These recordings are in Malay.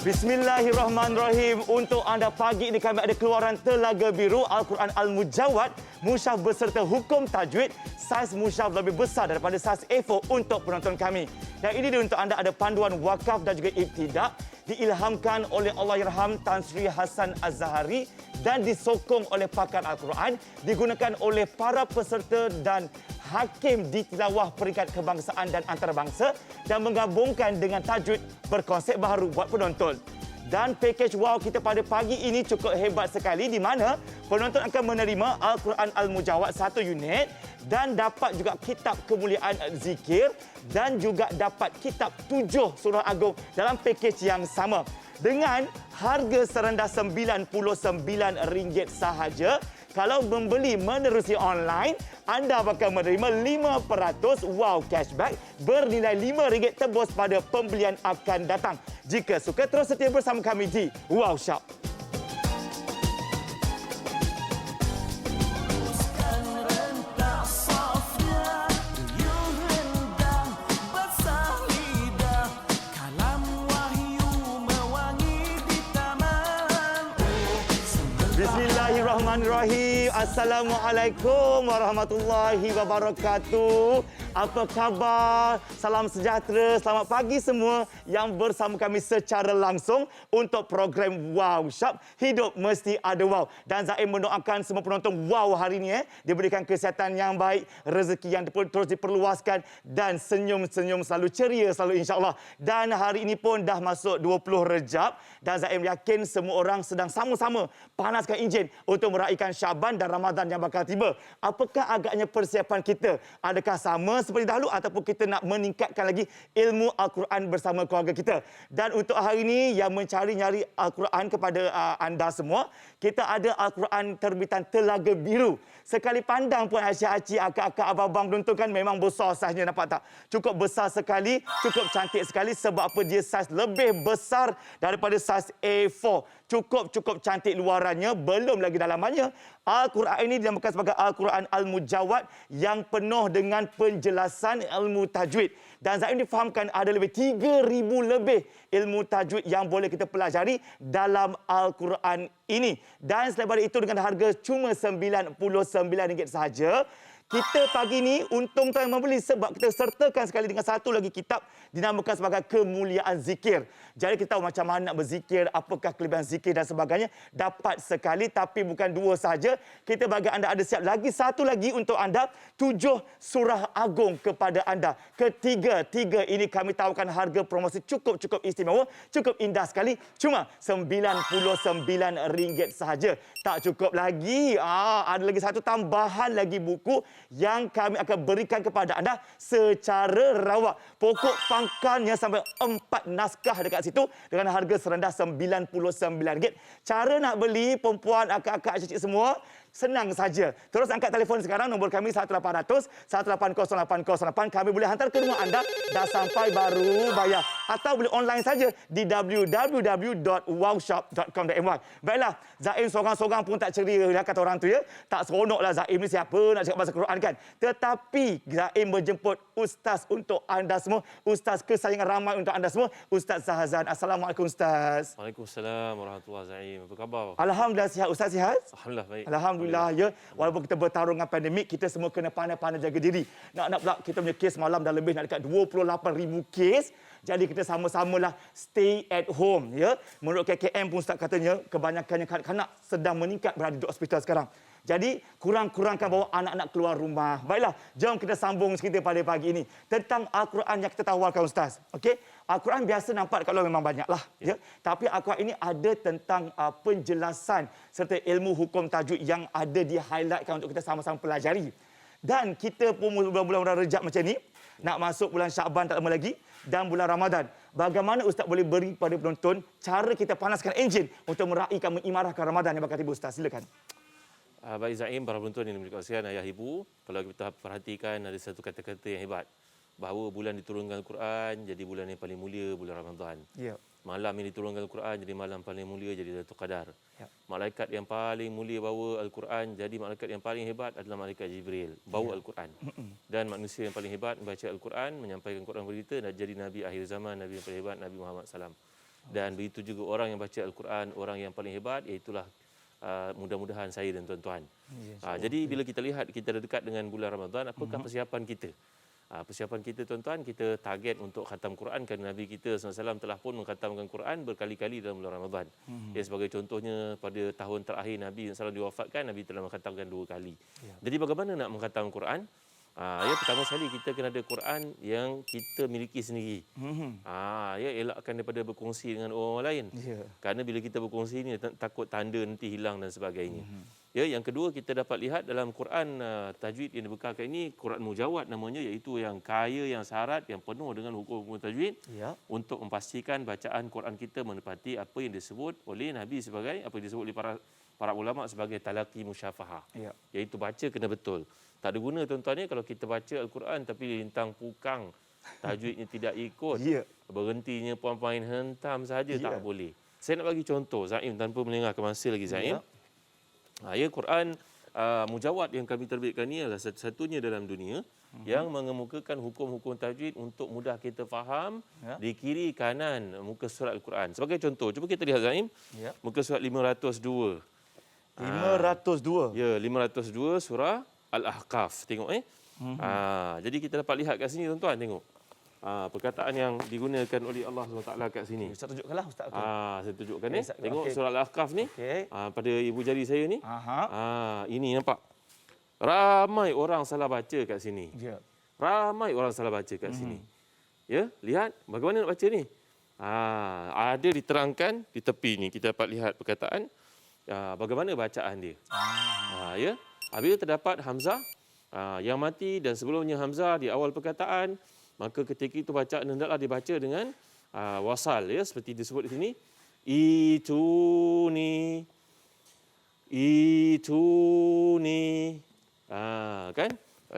Bismillahirrahmanirrahim. Untuk anda pagi ini kami ada keluaran Telaga Biru Al-Quran Al-Mujawad, musyaf beserta hukum tajwid. Saiz musyaf lebih besar daripada saiz A4 untuk penonton kami. Dan ini dia untuk anda ada panduan wakaf dan juga ibtidak, diilhamkan oleh Allahyarham Tan Sri Hasan Az-Zahari dan disokong oleh pakar Al-Quran, digunakan oleh para peserta dan hakim di tilawah peringkat kebangsaan dan antarabangsa dan menggabungkan dengan tajwid berkonsep baru buat penonton. Dan pakej wow kita pada pagi ini cukup hebat sekali di mana penonton akan menerima Al-Quran Al-Mujawad 1 unit dan dapat juga kitab kemuliaan zikir dan juga dapat kitab 7 surah agung dalam pakej yang sama. Dengan harga serendah RM99 sahaja. Kalau membeli menerusi online, anda bakal menerima 5% wow cashback bernilai RM5 tebus pada pembelian akan datang. Jika suka, terus setia bersama kami di Wow Shop. Bismillahirrahmanirrahim. Assalamualaikum warahmatullahi wabarakatuh. Apa khabar? Salam sejahtera. Selamat pagi semua yang bersama kami secara langsung untuk program Wow Shop. Hidup mesti ada wow. Dan Zaim mendoakan semua penonton wow hari ini diberikan kesihatan yang baik, rezeki yang terus diperluaskan dan senyum-senyum selalu ceria selalu insya-Allah. Dan hari ini pun dah masuk 20 Rejab dan Zaim yakin semua orang sedang sama-sama panaskan enjin untuk meraihkan Syaban dan Ramadan yang bakal tiba. Apakah agaknya persiapan kita? Adakah sama seperti dahulu ataupun kita nak meningkatkan lagi ilmu Al-Quran bersama keluarga kita? Dan untuk hari ini yang mencari-nyari Al-Quran kepada anda semua, kita ada Al-Quran terbitan Telaga Biru. Sekali pandang pun asyik-asyik akak-akak abang-abang penonton kan memang besar saiznya, nampak tak? Cukup besar sekali, cukup cantik sekali sebab apa dia saiz lebih besar daripada saiz A4. Cukup cantik luarannya, belum lagi dalamannya. Al-Quran ini dinamakan sebagai Al-Quran Al-Mujawad yang penuh dengan penjelasan ilmu tajwid. Dan Zaim difahamkan ada lebih 3,000 lebih ilmu tajwid yang boleh kita pelajari dalam Al-Quran ini. Dan selain daripada itu dengan harga cuma RM99 sahaja. Kita pagi ini untung tuan membeli sebab kita sertakan sekali dengan satu lagi kitab dinamakan sebagai Kemuliaan Zikir. Jadi kita tahu macam mana nak berzikir, apakah kelebihan zikir dan sebagainya. Dapat sekali tapi bukan 2 saja. Kita bagi anda ada siap lagi satu lagi untuk anda, 7 surah agung kepada anda. Tiga ini kami tawarkan harga promosi cukup istimewa, cukup indah sekali. Cuma RM99 sahaja. Tak cukup lagi. Ada lagi satu tambahan lagi buku yang kami akan berikan kepada anda secara rawak. Pokok pangkalnya sampai 4 naskah dekat situ dengan harga serendah RM99. Cara nak beli, perempuan, akak-akak, cicit semua, senang saja. Terus angkat telefon sekarang, nombor kami 1800 180808. Kami boleh hantar ke rumah anda, dah sampai baru bayar. Atau boleh online saja di www.wowshop.com.my. Baiklah, Zaim seorang-seorang pun tak ceria, kata orang tu ya. Tak seronoklah Zaim ni siapa nak cakap bahasa Quran kan. Tetapi Zaim menjemput ustaz untuk anda semua, ustaz kesayangan ramai untuk anda semua, Ustaz Zahazan. Assalamualaikum Ustaz. Waalaikumsalam warahmatullahi wabarakatuh. Apa khabar? Alhamdulillah sihat. Ustaz sihat? Alhamdulillah baik. Alhamdulillah ya. Walaupun kita bertarung dengan pandemik, kita semua kena pandai-pandai jaga diri. Nak pula kita punya kes malam dah lebih nak dekat 28,000 kes. Jadi kita sama-samalah stay at home ya. Menurut KKM pun Ustaz katanya kebanyakannya kanak-kanak sedang meningkat berada di hospital sekarang. Jadi kurang-kurangkan bawa anak-anak keluar rumah. Baiklah, jom kita sambung cerita pada pagi ini tentang Al-Quran yang kita tawarkan Ustaz. Okey, Al-Quran biasa nampak kalau memang banyaklah ya. Tapi Al-Quran ini ada tentang penjelasan serta ilmu hukum tajwid yang ada di highlightkan untuk kita sama-sama pelajari. Dan kita pun bulan-bulan Rejab macam ni, nak masuk bulan Syaban tak lama lagi dan bulan Ramadan. Bagaimana Ustaz boleh beri pada penonton cara kita panaskan enjin untuk meraihkan mengimarahkan Ramadan yang bakal tiba Ustaz? Silakan. Baik Zaim, para penonton yang dimiliki ayah ibu, kalau kita perhatikan ada satu kata-kata yang hebat bahawa bulan diturunkan Al-Quran jadi bulan yang paling mulia, bulan Ramadan. Ya. malam yang diturunkan Al-Quran jadi malam paling mulia, jadi Lailatul Qadar. Ya. Malaikat yang paling mulia bawa Al-Quran, jadi malaikat yang paling hebat adalah malaikat Jibril, bawa Al-Quran. Dan manusia yang paling hebat membaca Al-Quran, menyampaikan Quran berita, dan jadi Nabi akhir zaman, Nabi yang paling hebat, Nabi Muhammad SAW. Dan begitu juga orang yang baca Al-Quran, orang yang paling hebat, iaitulah mudah-mudahan saya dan tuan-tuan. Jadi bila kita lihat kita dah dekat dengan bulan Ramadan, apakah persiapan kita? Persiapan kita tuan-tuan, kita target untuk khatam Quran kerana Nabi kita SAW telah pun mengkhatamkan Quran berkali-kali dalam bulan Ramadan. Ya, sebagai contohnya pada tahun terakhir Nabi SAW diwafatkan, Nabi telah mengkhatamkan 2 kali. Jadi bagaimana nak mengkhatam Quran? Ya, pertama sekali kita kena ada Quran yang kita miliki sendiri. Ya, elakkan daripada berkongsi dengan orang lain. Kerana bila kita berkongsi ni takut tanda nanti hilang dan sebagainya. Ya, yang kedua kita dapat lihat dalam Quran tajwid yang dibekalkan ini Quran Mujawad namanya, iaitu yang kaya, yang syarat, yang penuh dengan hukum-hukum tajwid untuk memastikan bacaan Quran kita menepati apa yang disebut oleh Nabi sebagai apa yang disebut oleh para ulama sebagai talaqi musyafahah. Iaitu baca kena betul. Tak ada guna tuan-tuan ni kalau kita baca Al-Quran tapi lintang pukang, tajwidnya tidak ikut, berhentinya puan-puan hentam saja, tak boleh. Saya nak bagi contoh Zaim tanpa melengahkan masa lagi Zaim. Ya, Quran Mujawad yang kami terbitkan ni adalah satu-satunya dalam dunia yang mengemukakan hukum-hukum tajwid untuk mudah kita faham di kiri kanan muka surat Al-Quran. Sebagai contoh, cuba kita lihat Zaim, muka surat 502. 502. Ya, 502 surah Al-Ahqaf. Tengok jadi kita dapat lihat kat sini tuan-tuan, tengok. Perkataan yang digunakan oleh Allah SWT kat sini. Ustaz tunjukkanlah Ustaz. Saya tunjukkan ni. Tengok surah Al-Ahqaf ni. Pada ibu jari saya ni. Ini nampak. Ramai orang salah baca kat sini. Ramai orang salah baca kat sini. Ya, lihat bagaimana nak baca ni. Ada diterangkan di tepi ni, kita dapat lihat perkataan bagaimana bacaan dia. Ya. Apabila terdapat hamzah yang mati dan sebelumnya hamzah di awal perkataan, maka ketika itu bacaan hendaklah dibaca dengan wasal, ya, seperti disebut di sini. Ituni. Kan?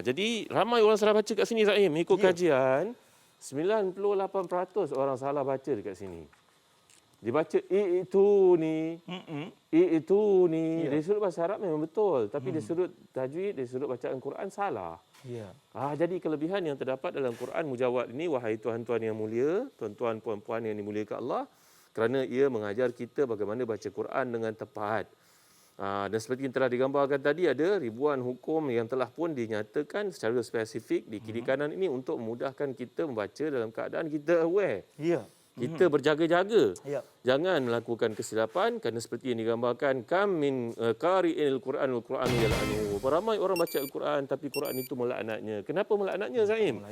Jadi ramai orang salah baca kat sini Zaim. Ikut kajian, 98% orang salah baca dekat sini. Dibaca ituni. Dari sudut bahasa Arab memang betul, tapi dari sudut tajwid, dari sudut bacaan Quran salah. Jadi kelebihan yang terdapat dalam Quran Mujawad ini, wahai tuan-tuan yang mulia, tuan-tuan puan-puan yang dimuliakan Allah, kerana ia mengajar kita bagaimana baca Quran dengan tepat. Dan seperti yang telah digambarkan tadi, ada ribuan hukum yang telah pun dinyatakan secara spesifik di kiri kanan ini untuk memudahkan kita membaca dalam keadaan kita aware. Kita berjaga-jaga. Jangan melakukan kesilapan kerana seperti yang digambarkan, kam min qari'il Quran wal Qur'anu yal'anu. Ramai orang baca Al-Quran tapi Quran itu melaknatnya. Kenapa melaknatnya Zaim?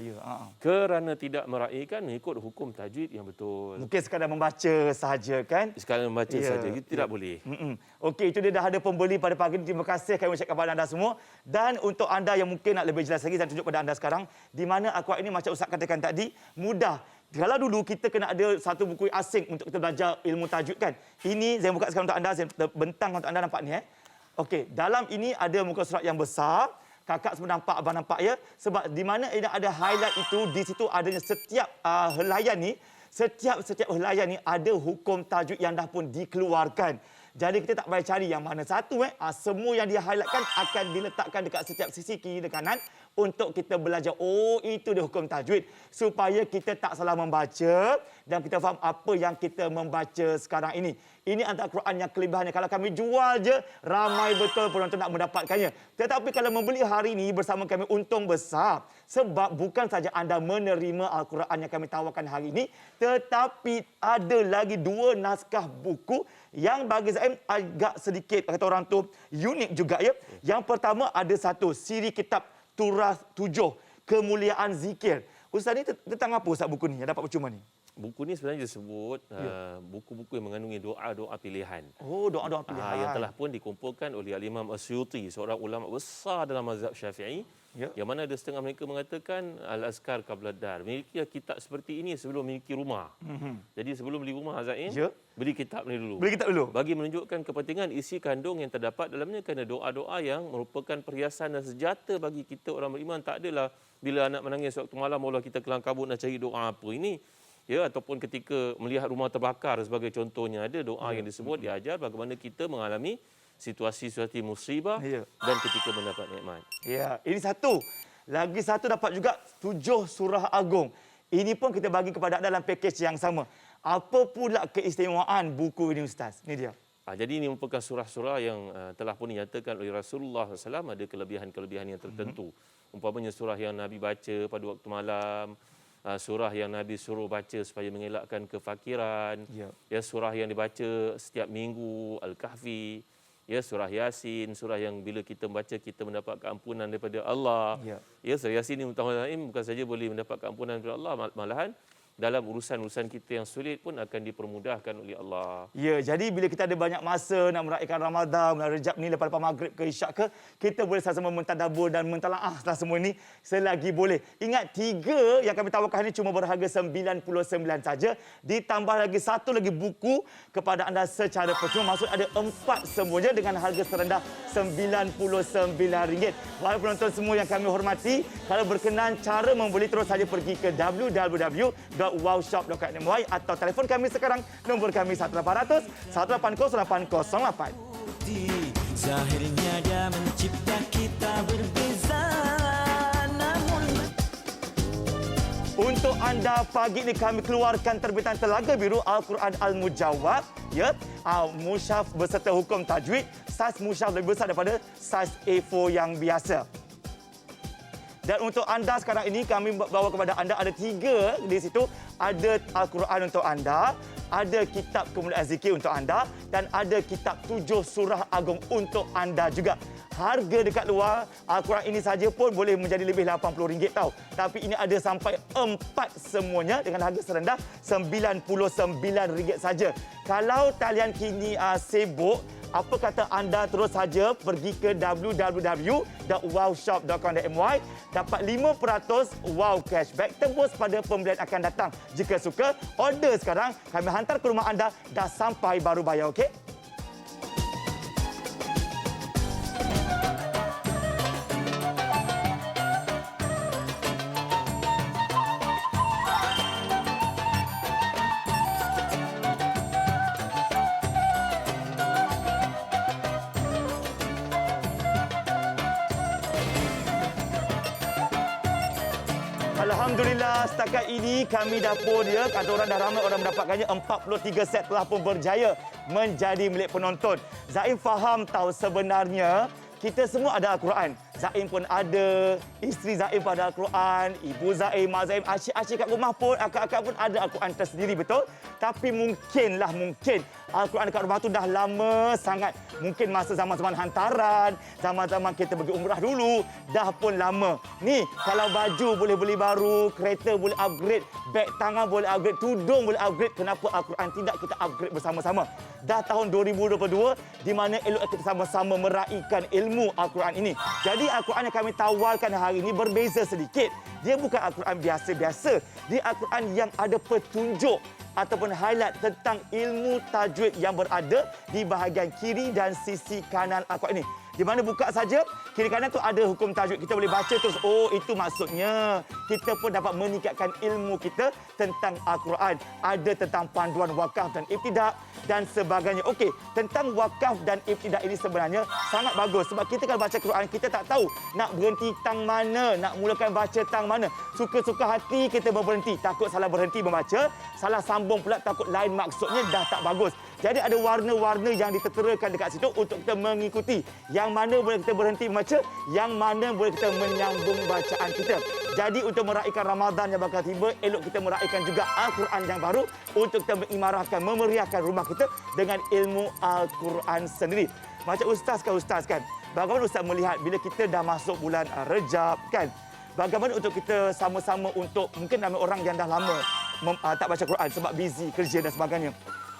Kerana tidak meraihkan mengikut hukum tajwid yang betul. Mungkin sekadar membaca sahaja kan? Sekadar membaca saja, itu tidak boleh. Okey, itu dia dah ada pembeli pada pagi ini. Terima kasih kami ucapkan kepada anda semua. Dan untuk anda yang mungkin nak lebih jelas lagi, saya tunjuk pada anda sekarang di mana Al-Quran ini macam Ustaz katakan tadi, mudah. Kalau dulu kita kena ada satu buku asing untuk kita belajar ilmu tajwid kan. Ini saya buka sekarang untuk anda, saya bentang untuk anda nampak ni. Okey, dalam ini ada muka surat yang besar. Kakak semua nampak, abang nampak ya. Sebab di mana ada highlight itu, di situ adanya setiap helaian ni, setiap helaian ni ada hukum tajwid yang dah pun dikeluarkan. Jadi kita tak payah cari yang mana satu. Semua yang di-highlightkan akan diletakkan dekat setiap sisi kiri dan kanan untuk kita belajar. Oh, itu dia hukum tajwid. Supaya kita tak salah membaca dan kita faham apa yang kita membaca sekarang ini. Ini antara Quran yang kelebihannya. Kalau kami jual je, ramai betul penonton nak mendapatkannya. Tetapi kalau membeli hari ini bersama kami, untung besar. Sebab bukan saja anda menerima Al-Quran yang kami tawarkan hari ini, tetapi ada lagi 2 naskah buku yang bagi saya agak sedikit, kata orang tu, unik juga ya. Yang pertama ada satu siri kitab Turas 7, Kemuliaan Zikir. Ustaz ni tentang apa Ustaz buku ni yang dapat percuma ni? Buku ni sebenarnya disebut buku-buku yang mengandungi doa-doa pilihan. Oh, doa-doa pilihan. Yang telah pun dikumpulkan oleh Al-Imam Asyuti, seorang ulama besar dalam mazhab Syafi'i. Yang mana ada setengah mereka mengatakan Al-Azkar Qabla Dar. Milikilah kitab seperti ini sebelum memiliki rumah. Jadi sebelum beli rumah Zain, beli kitab ni dulu. Beli kitab dulu. Bagi menunjukkan kepentingan isi kandung yang terdapat dalamnya, kerana doa-doa yang merupakan perhiasan dan senjata bagi kita orang beriman. Tak adalah bila anak menangis waktu malam, Allah kita kelang kabut nak cari doa apa ini. Ya, ataupun ketika melihat rumah terbakar sebagai contohnya, ada doa yang disebut, diajar bagaimana kita mengalami situasi-situasi musibah Ya. dan ketika mendapat nikmat. Ya, ini satu. Lagi satu dapat juga 7 surah agung. Ini pun kita bagi kepada anda dalam pakej yang sama. Apa pula keistimewaan buku ini Ustaz? Ini dia. Jadi ini merupakan surah-surah yang telah pun dinyatakan oleh Rasulullah SAW ada kelebihan-kelebihan yang tertentu. Umpamanya surah yang Nabi baca pada waktu malam, surah yang Nabi suruh baca supaya mengelakkan kefakiran, ya, surah yang dibaca setiap minggu, Al-Kahfi, ya, surah Yasin, surah yang bila kita membaca kita mendapat keampunan daripada Allah. Ya, surah Yasin ini bukan saja boleh mendapat keampunan daripada Allah, malahan dalam urusan-urusan kita yang sulit pun akan dipermudahkan oleh Allah. Ya, jadi bila kita ada banyak masa nak meraihkan Ramadan, bulan Rejab ni lepas maghrib ke isyak ke, kita boleh sama-sama mentadabbur dan mentalaah setelah semua ini selagi boleh. Ingat 3 yang kami tawarkan ini cuma berharga 99 saja, ditambah lagi 1 lagi buku kepada anda secara percuma. Maksud ada 4 semuanya dengan harga serendah RM99. Wahai penonton semua yang kami hormati, kalau berkenan cara membeli terus saja pergi ke www.wowshop.com.my atau telefon kami sekarang, nombor kami 1800 180 8008. Zahirnya dia mencipta kita berbeza, namun untuk anda pagi ini kami keluarkan terbitan Telaga Biru Al-Quran Al-Mujawab, ya, mushaf beserta hukum tajwid. Saiz mushaf lebih besar daripada saiz A4 yang biasa. Dan untuk anda sekarang ini kami bawa kepada anda ada 3 di situ. Ada Al-Quran untuk anda, ada kitab kemuliaan zikir untuk anda dan ada kitab 7 surah agung untuk anda juga. Harga dekat luar Al-Quran ini saja pun boleh menjadi lebih RM80 tau. Tapi ini ada sampai 4 semuanya dengan harga serendah RM99 saja. Kalau talian kini sibuk, apa kata anda terus saja pergi ke www.wowshop.com.my, dapat 5% wow cashback tebus pada pembelian akan datang. Jika suka, order sekarang, kami hantar ke rumah anda, dah sampai baru bayar, okey? Alhamdulillah, setakat ini kami dah pun, ya, kata orang dah ramai orang mendapatkannya. 43 set telah pun berjaya menjadi milik penonton. Zaim faham tahu sebenarnya kita semua ada Al-Quran. Zaim pun ada, isteri Zaim pun ada Al-Quran, ibu Zaim, mak Zaim, asyik-asyik kat rumah pun, akak-akak pun ada Al-Quran tersendiri, betul? Tapi mungkin Al-Quran dekat rumah tu dah lama sangat. Mungkin masa zaman-zaman hantaran, zaman-zaman kita pergi umrah dulu, dah pun lama. Ni, kalau baju boleh beli baru, kereta boleh upgrade, beg tangan boleh upgrade, tudung boleh upgrade, kenapa Al-Quran tidak kita upgrade bersama-sama? Dah tahun 2022, di mana elok kita sama-sama meraihkan ilmu Al-Quran ini. Jadi Al-Quran yang kami tawarkan hari ini berbeza sedikit. Dia bukan Al-Quran biasa-biasa. Dia Al-Quran yang ada petunjuk ataupun highlight tentang ilmu tajwid yang berada di bahagian kiri dan sisi kanan Al-Quran ini. Di mana buka saja, kiri kanan tu ada hukum tajwid. Kita boleh baca terus, oh itu maksudnya. Kita pun dapat meningkatkan ilmu kita tentang Al-Quran. Ada tentang panduan wakaf dan ibtidak dan sebagainya. Okey, tentang wakaf dan ibtidak ini sebenarnya sangat bagus. Sebab kita kalau baca Quran, kita tak tahu nak berhenti tang mana, nak mulakan baca tang mana. Suka-suka hati kita berhenti. Takut salah berhenti membaca, salah sambung pula takut lain maksudnya, dah tak bagus. Jadi ada warna-warna yang diteterakan dekat situ untuk kita mengikuti. Yang mana boleh kita berhenti membaca, yang mana boleh kita menyambung bacaan kita. Jadi untuk meraihkan Ramadan yang bakal tiba, elok kita meraihkan juga Al-Quran yang baru untuk kita mengimarahkan, memeriahkan rumah kita dengan ilmu Al-Quran sendiri. Macam ustaz kan? Bagaimana ustaz melihat bila kita dah masuk bulan Rejab kan? Bagaimana untuk kita sama-sama untuk, mungkin ramai orang yang dah lama tak baca Quran sebab busy kerja dan sebagainya.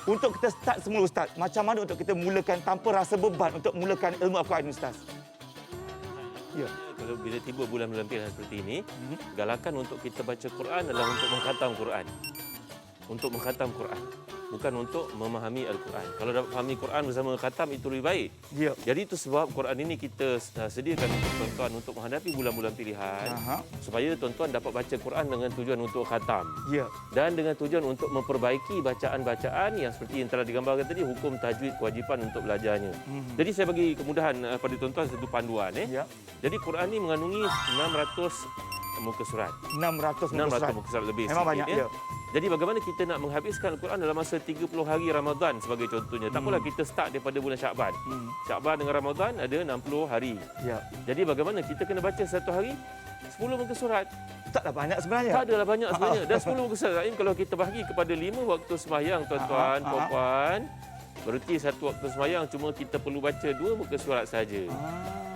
Untuk kita start semula ustaz, macam mana untuk kita mulakan tanpa rasa beban untuk mulakan ilmu Al-Quran ustaz? Ya. Kalau bila tiba bulan-bulan pilihan seperti ini, galakan untuk kita baca Quran adalah untuk mengkhatam Quran. untuk mengkhatam Quran, bukan untuk memahami Al-Quran. Kalau dapat fahami Quran bersama khatam itu lebih baik. Ya. Jadi itu sebab Quran ini kita sediakan untuk tuan-tuan untuk menghadapi bulan-bulan pilihan, supaya tuan-tuan dapat baca Quran dengan tujuan untuk khatam. Ya. Dan dengan tujuan untuk memperbaiki bacaan-bacaan yang seperti yang telah digambarkan tadi, hukum tajwid, kewajipan untuk belajarnya. Jadi saya bagi kemudahan pada tuan-tuan satu panduan. Ya. Jadi Quran ini mengandungi 600 muka surat. 600 muka surat lebih Memang sikit, banyak, ya. ya. Jadi bagaimana kita nak menghabiskan Al-Quran dalam masa 30 hari Ramadan sebagai contohnya. Tak apalah kita start daripada bulan Syakban. Syakban dengan Ramadan ada 60 hari. Ya. Jadi bagaimana kita kena baca satu hari 10 muka surat. Taklah banyak sebenarnya. Tak adalah banyak sebenarnya. Dan 10 muka surat lain kalau kita bahagi kepada 5 waktu sembahyang tuan-tuan, puan-puan, berarti satu waktu sembahyang cuma kita perlu baca 2 muka surat saja.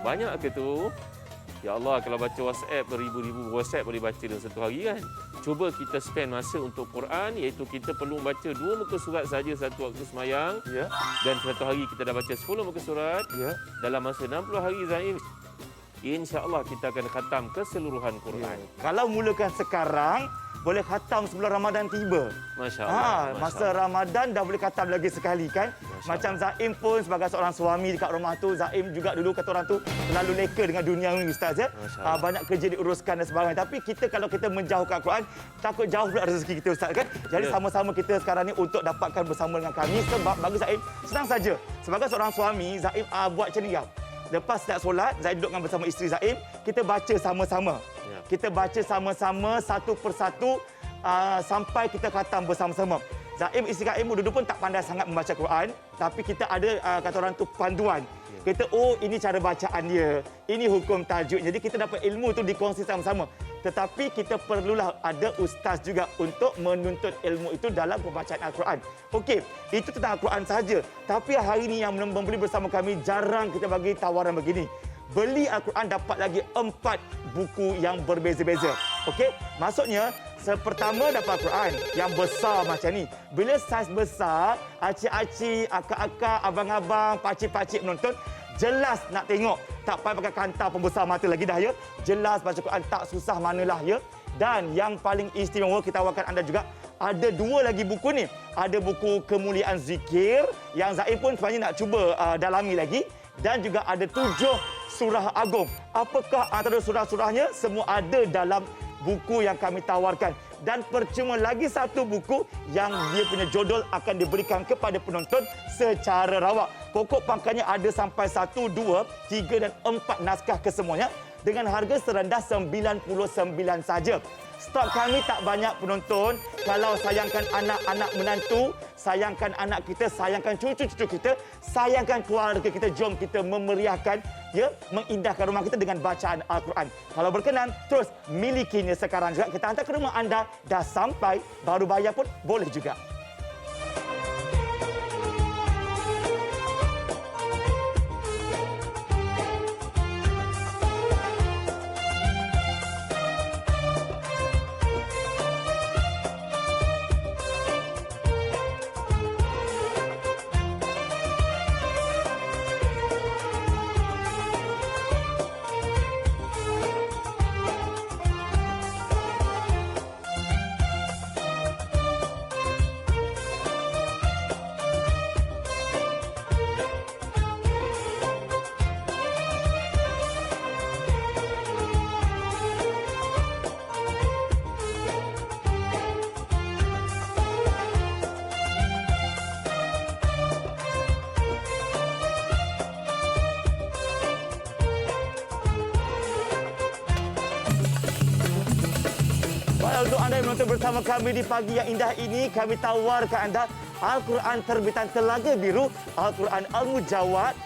Banyak ke tu? Ya Allah, kalau baca WhatsApp, beribu-ribu WhatsApp boleh baca dalam satu hari kan? Cuba kita spend masa untuk Quran, iaitu kita perlu baca 2 muka surat saja satu waktu semayang. Ya. Dan satu hari kita dah baca 10 muka surat. Ya. Dalam masa 60 hari Zaim, insya-Allah kita akan khatam keseluruhan Quran. Kalau mulakan sekarang, boleh khatam sebelum Ramadan tiba. Masya-Allah. Masa Ramadan dah boleh khatam lagi sekali kan. Macam Zaim pun sebagai seorang suami dekat rumah tu, Zaim juga dulu kata orang tu terlalu leka dengan dunia ni ustaz ya. Banyak kerja diuruskan dan sebagainya. Tapi kita kalau kita menjauhkan Quran, takut jauh pula rezeki kita ustaz kan. Jadi sama-sama kita sekarang ni untuk dapatkan bersama dengan kami, sebab bagi Zaim senang saja. Sebagai seorang suami, Zaim buat macam ni tau. Lepas nak solat, Zaim duduk bersama isteri Zaim, kita baca sama-sama. Kita baca sama-sama satu persatu sampai kita khatam bersama-sama. Zaim, isteri Zaim dulu pun tak pandai sangat membaca Quran, tapi kita ada kata orang tu panduan. Kita ini cara bacaan dia, ini hukum tajuk. Jadi kita dapat ilmu tu dikongsi sama-sama. Tetapi kita perlulah ada ustaz juga untuk menuntut ilmu itu dalam pembacaan Al-Quran. Okey, itu tentang Al-Quran saja. Tapi hari ini yang membeli bersama kami jarang kita bagi tawaran begini. Beli Al-Quran dapat lagi 4 buku yang berbeza-beza. Okey, maksudnya pertama dapat Al-Quran yang besar macam ni. Bila saiz besar, acik-acik, akak-akak, abang-abang, pakcik-pakcik menonton, jelas nak tengok. Tak payah pakai kanta pembesar mata lagi dah ya. Jelas baca Quran tak susah manalah ya. Dan yang paling istimewa kita tawarkan anda juga, ada 2 lagi buku ni. Ada buku Kemuliaan Zikir yang Zaim pun sebenarnya nak cuba dalami lagi. Dan juga ada 7 surah agung. Apakah antara surah-surahnya? Semua ada dalam buku yang kami tawarkan. Dan percuma lagi satu buku yang dia punya jodol akan diberikan kepada penonton secara rawak. Pokok pangkalnya ada sampai 1, 2, 3 dan 4 naskah kesemuanya dengan harga serendah 99 saja. Stok kami tak banyak penonton. Kalau sayangkan anak-anak menantu, sayangkan anak kita, sayangkan cucu-cucu kita, sayangkan keluarga kita, jom kita memeriahkan, ya, mengindahkan rumah kita dengan bacaan Al-Quran. Kalau berkenan, terus milikinya sekarang juga. Kita hantar ke rumah anda, dah sampai, baru bayar pun boleh juga. Untuk anda yang menonton bersama kami di pagi yang indah ini, kami tawarkan anda Al-Quran terbitan Telaga Biru, Al-Quran Al-Mujawad,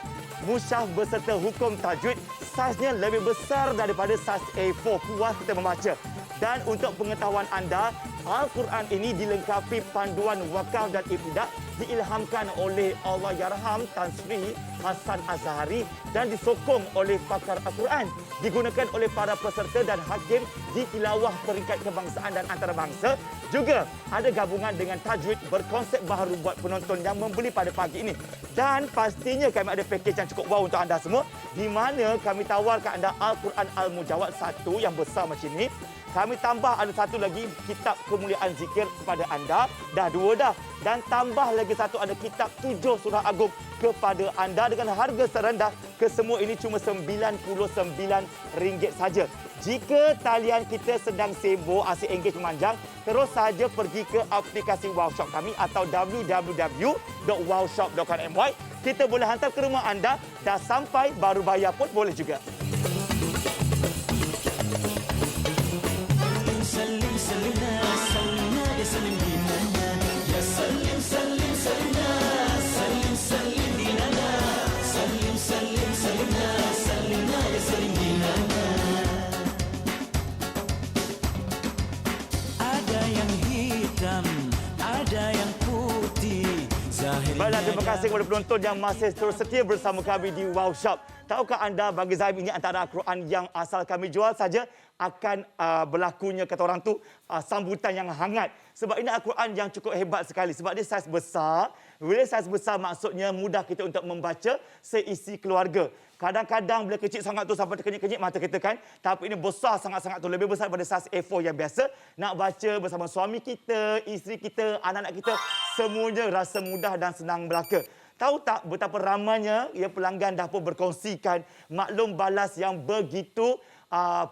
mushaf beserta hukum tajwid. Saiznya lebih besar daripada saiz A4. Puas kita membaca. Dan untuk pengetahuan anda, Al-Quran ini dilengkapi panduan wakaf dan ibtidak, diilhamkan oleh Allahyarham Tan Sri Hasan Azhari dan disokong oleh pakar Al-Quran. Digunakan oleh para peserta dan hakim di tilawah peringkat kebangsaan dan antarabangsa. Juga ada gabungan dengan tajwid berkonsep baharu buat penonton yang membeli pada pagi ini. Dan pastinya kami ada pakej yang cukup wow untuk anda semua, di mana kami tawarkan anda Al-Quran Al-Mujawad 1 yang besar macam ini. Kami tambah ada satu lagi kitab kemuliaan zikir kepada anda. Dah 2 dah. Dan tambah lagi satu ada kitab 7 surah agung kepada anda dengan harga serendah. Kesemua ini cuma RM99 saja. Jika talian kita sedang sibuk asyik engage memanjang, terus saja pergi ke aplikasi Wowshop kami atau www.wowshop.com.my. Kita boleh hantar ke rumah anda. Dah sampai baru bayar pun boleh juga. سلم سلمنا سلمنا يا سلم ديننا يا سلم سلم سلمنا سلم سلم ديننا سلم سلم سلمنا سلمنا يا سلم ديننا. Ada yang hitam, ada yang putih. Baiklah, terima kasih kepada penonton yang masih terus setia bersama kami di Wow Shop. Tahukah anda bagi Zaim ini antara Al-Quran yang asal kami jual saja akan berlakunya kata orang tu sambutan yang hangat. Sebab ini Al-Quran yang cukup hebat sekali. Sebab dia saiz besar. Bila saiz besar maksudnya mudah kita untuk membaca seisi keluarga. Kadang-kadang bila kecil sangat tu sampai terkenyit-kenyit mata kita kan. Tapi ini besar sangat-sangat tu. Lebih besar daripada saiz A4 yang biasa. Nak baca bersama suami kita, isteri kita, anak-anak kita. Semuanya rasa mudah dan senang belaka. Tahu tak betapa ramainya pelanggan dah pun berkongsikan maklum balas yang begitu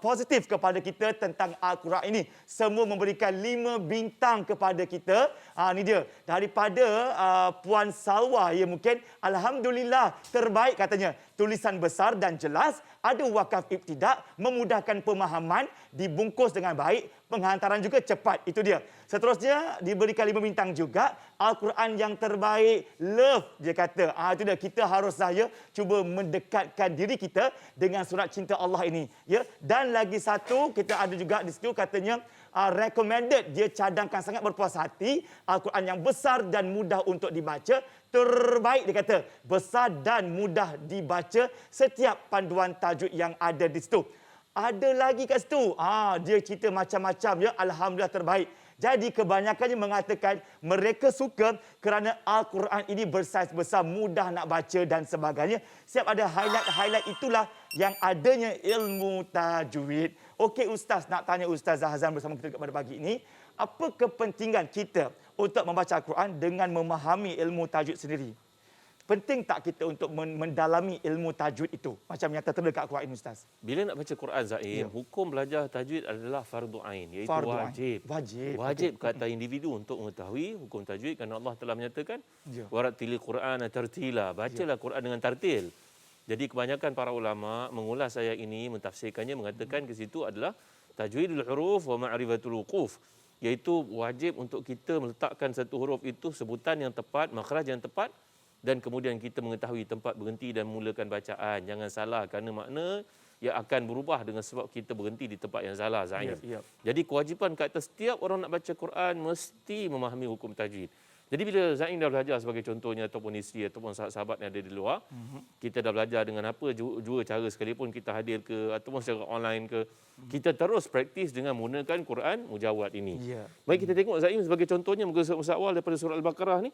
positif kepada kita tentang Al-Quran ini. Semua memberikan 5 bintang kepada kita. Ini dia. Daripada Puan Salwa, ya mungkin Alhamdulillah terbaik katanya. Tulisan besar dan jelas, ada wakaf ibtidak, memudahkan pemahaman, dibungkus dengan baik, penghantaran juga cepat. Itu dia. Seterusnya diberikan 5 bintang juga. Al-Quran yang terbaik, love dia kata. Itu dia. Kita harus saya cuba mendekatkan diri kita dengan surat cinta Allah ini. Ya. Dan lagi satu, kita ada juga di situ katanya recommended. Dia cadangkan sangat berpuas hati. Al-Quran yang besar dan mudah untuk dibaca. Terbaik dia kata. Besar dan mudah dibaca setiap panduan tajuk yang ada di situ. Ada lagi kat situ. Dia cerita macam-macam ya. Alhamdulillah terbaik. Jadi kebanyakannya mengatakan mereka suka kerana Al-Quran ini bersaiz besar, mudah nak baca dan sebagainya. Siap ada highlight-highlight itulah yang adanya ilmu tajwid. Okey Ustaz, nak tanya Ustaz Zahazan bersama kita pada pagi ini. Apa kepentingan kita untuk membaca Al-Quran dengan memahami ilmu tajwid sendiri? Penting tak kita untuk mendalami ilmu tajwid itu? Macam yang tertera dekat Al-Quran ini, Ustaz. Bila nak baca Quran, Zaim, hukum belajar tajwid adalah fardu ain, iaitu wajib. Wajib ke atas individu untuk mengetahui hukum tajwid kerana Allah telah menyatakan warattilil Quran tartila. Bacalah Quran dengan tartil. Jadi kebanyakan para ulama mengulas ayat ini, mentafsirkannya, mengatakan ke situ adalah tajwidul huruf wa ma'rifatul wuquf, iaitu wajib untuk kita meletakkan satu huruf itu sebutan yang tepat, makhraj yang tepat, dan kemudian kita mengetahui tempat berhenti dan mulakan bacaan. Jangan salah kerana makna yang akan berubah dengan sebab kita berhenti di tempat yang salah, Zaim. Jadi kewajipan ke atas setiap orang nak baca Quran mesti memahami hukum tajwid. Jadi bila Zaim dah belajar sebagai contohnya ataupun isteri ataupun sahabat yang ada di luar, kita dah belajar dengan apa jua cara sekalipun kita hadir ke ataupun secara online ke, kita terus praktis dengan menggunakan Quran Mujawad ini. Baik, kita tengok Zaim sebagai contohnya muka surat awal daripada surah Al-Baqarah ni.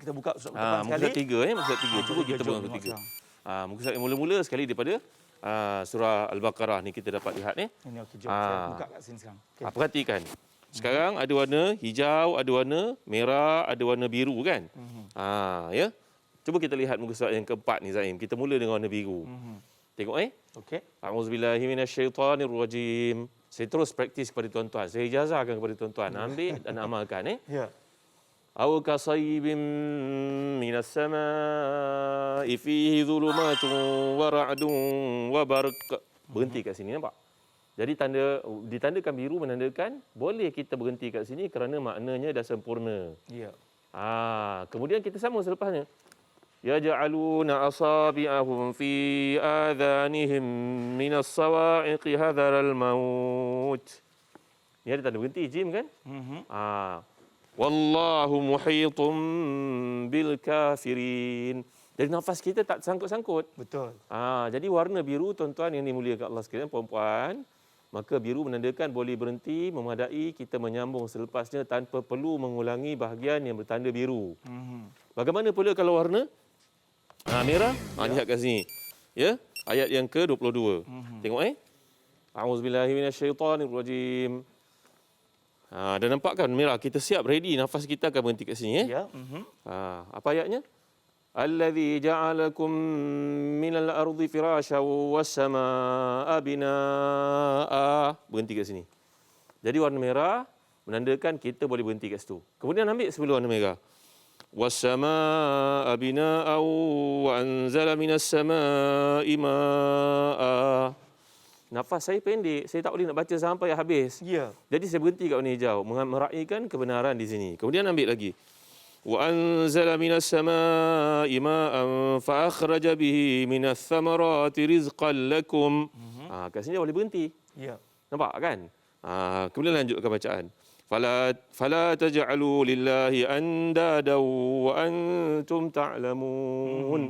Kita buka surat pertama sekali. Muka surat 3 muka surat 3. Cuba kita buka muka surat 3. Muka surat yang mula-mula sekali daripada surah Al-Baqarah ni kita dapat lihat ni. Ini okey, jom saya buka kat sini sekarang. Okay. Perhatikan. Sekarang ada warna hijau, ada warna merah, ada warna biru kan? Ya. Cuba kita lihat muka surat yang keempat ni Zaim. Kita mula dengan warna biru. Tengok Okey. A'udzubillahi minasyaitonirrajim. Saya terus praktis kepada tuan-tuan. Saya ijazahkan kepada tuan-tuan. Ambil dan amalkan Ya. Aw kasaybin minas samaa'i fihi dhulumatun wa ra'dun wa barq. Berhenti kat sini, nampak? Jadi ditandakan biru menandakan boleh kita berhenti kat sini kerana maknanya dah sempurna. Ya. Kemudian kita sambung selepasnya. Yaj'aluna asabi'ahum fi adhanihim minas sawa'iqi hadharal maut. Ni ada tanda berhenti jim kan? Wallahu muhitum bil kafirin. Jadi nafas kita tak sangkut-sangkut. Betul. Jadi warna biru tuan-tuan yang dimuliakan Allah sekalian, puan-puan, maka biru menandakan boleh berhenti, memadai, kita menyambung selepasnya tanpa perlu mengulangi bahagian yang bertanda biru. Bagaimana pula kalau warna merah? Lihat kat sini. Ya, ayat yang ke-22. Tengok A'udzubillahi minasyaitonirrajim. Dah nampak kan merah, kita siap ready, nafas kita akan berhenti kat sini Ya. Apa ayatnya? Alladzi ja'alakum minal ardi firasyan was samaa'a binaa'a. Berhenti kat sini. Jadi warna merah menandakan kita boleh berhenti kat situ. Kemudian ambil sebelum warna merah. Was samaa'a binaa'a wa anzala minas samaa'i maa'a. Nafas saya pendek, saya tak boleh nak baca sampai habis. Ya. Jadi saya berhenti kat warna hijau, meraihkan kebenaran di sini. Kemudian ambil lagi. وأنزل من السماء ماء فأخرج به من الثمرات رزقا لكم. Kat sini boleh berhenti. Ya. Nampak kan? Kemudian lanjutkan bacaan. فلا تجعلوا لله أندادا وأنتم تعلمون.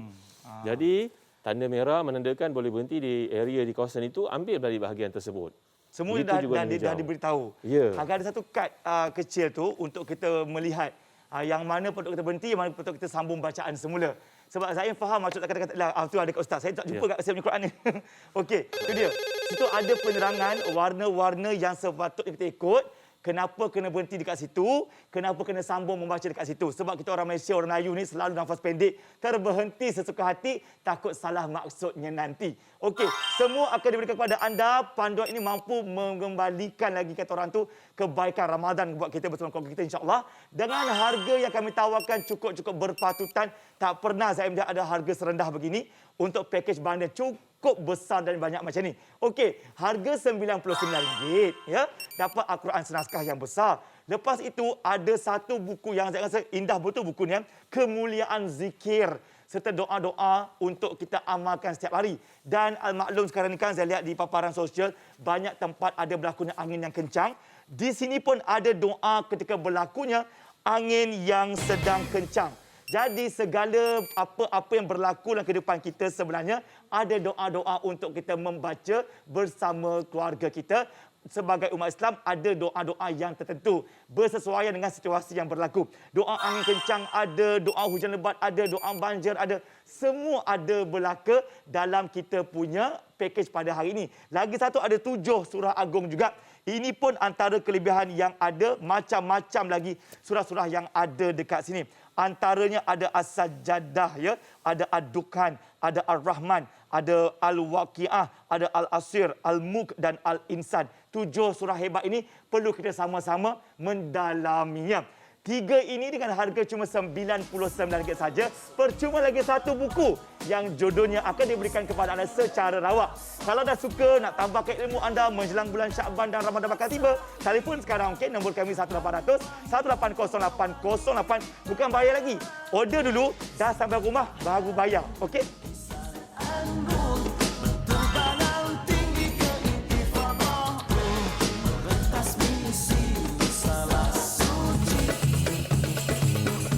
Jadi tanda merah menandakan boleh berhenti di area di kawasan itu, ambil dari bahagian tersebut. Semua Begitu juga dah diberitahu. Ya. Agak ada satu kad kecil tu untuk kita melihat yang mana patut kita berhenti, yang mana patut kita sambung bacaan semula. Sebab saya faham maksud kata-kata tu ada kat ustaz. Saya tak jumpa kat saya punya Quran ni. Okey, itu dia. Situ ada penerangan warna-warna yang sepatutnya kita ikut. Kenapa kena berhenti dekat situ? Kenapa kena sambung membaca dekat situ? Sebab kita orang Malaysia, orang Melayu ni selalu nafas pendek, terberhenti sesuka hati, takut salah maksudnya nanti. Okey, semua akan diberikan kepada anda. Panduan ini mampu mengembalikan lagi kata orang tu kebaikan Ramadan buat kita bersama keluarga kita insya-Allah. Dengan harga yang kami tawarkan cukup-cukup berpatutan, tak pernah saya melihat ada harga serendah begini untuk pakej bundle cukup besar dan banyak macam ni. Okey, harga RM99 ya, dapat Al-Quran senaskah yang besar. Lepas itu ada satu buku yang saya rasa indah betul buku ni, Kemuliaan Zikir serta doa-doa untuk kita amalkan setiap hari. Dan maklum sekarang ni kan saya lihat di paparan sosial banyak tempat ada berlakunya angin yang kencang. Di sini pun ada doa ketika berlakunya angin yang sedang kencang. Jadi segala apa-apa yang berlaku dalam kehidupan kita sebenarnya ada doa-doa untuk kita membaca bersama keluarga kita. Sebagai umat Islam ada doa-doa yang tertentu bersesuaian dengan situasi yang berlaku. Doa angin kencang ada, doa hujan lebat ada, doa banjir ada. Semua ada berlaku dalam kita punya pakej pada hari ini. Lagi satu ada 7 surah agung juga. Ini pun antara kelebihan yang ada, macam-macam lagi surah-surah yang ada dekat sini. Antaranya ada As-Sajdah ya, ada Ad-Dukhan, ada Ar-Rahman, ada Al-Waqiah, ada Al-Asir, Al-Mulk dan Al-Insan. 7 surah hebat ini perlu kita sama-sama mendalaminya. 3 ini dengan harga cuma RM99 saja. Percuma lagi satu buku yang jodohnya akan diberikan kepada anda secara rawak. Kalau dah suka nak tambahkan ilmu anda menjelang bulan Syakban dan Ramadan bakal tiba, telefon sekarang okey, nombor kami 1800 1800808. Bukan bayar lagi. Order dulu, dah sampai rumah baru bayar. Okey?